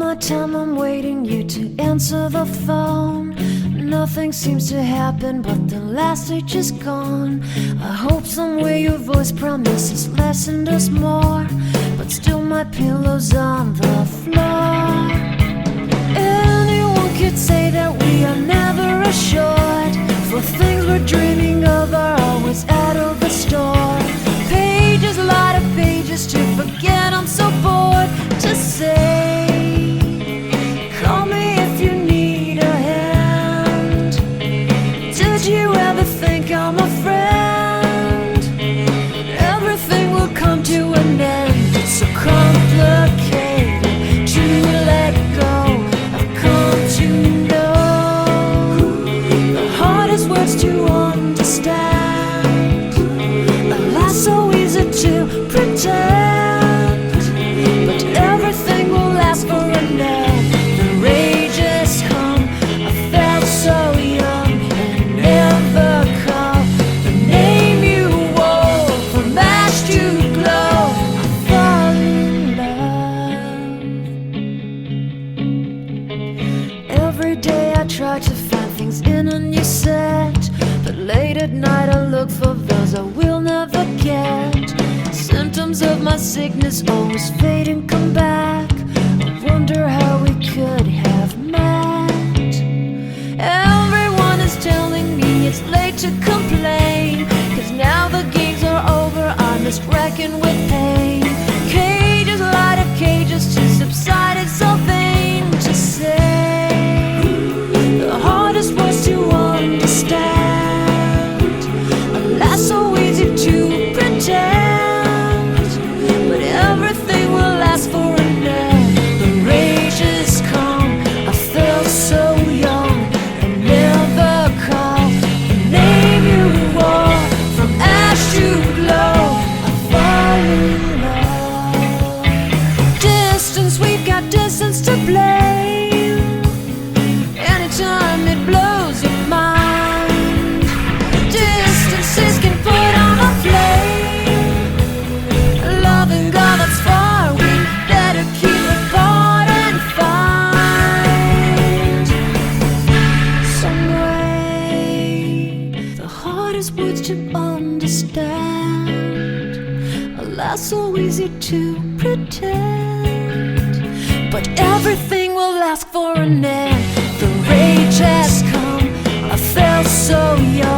my time I'm waiting you to answer the phone. Nothing seems to happen, but the last stage is gone. I hope somewhere your voice promises less and us more, but still my pillow's on the floor. Anyone could say that we are never assured, for things we're dreaming of are always out of the store. Pages, a lot of pages to forget, I'm so bored to say. Call me if you need a hand. Did you ever think I'm a friend? Everything will come to an end. It's so complicated to let go. I've come to know the hardest words to understand. Alas, so easy to pretend, but everything will last for a night. The rage has come. I felt so young and never call the name you wore. From ash to glow, I fall in love. Every day I try to find things in a new set, but late at night I look for those I will never get. Symptoms of my sickness always fade and come back. I wonder how we could have met. Everyone is telling me it's late to complain, 'cause now the games are over, I'm just wrecking with pain. Cages, light of cages to subside, it's so vain to say. The hardest words to understand. Alas, so easy to pretend, but everything will last for a night. The rage has come. I felt so young and never called the name you wore. From ash to glow, I fall in love. Distance, we've got distance to blame. Anytime it blows your mind, distances can put on a flame. Loving God that's far, we better keep apart and find some way. The hardest words to understand. Alas, so easy to pretend, but everything will last for an end. The rage has come. I felt so young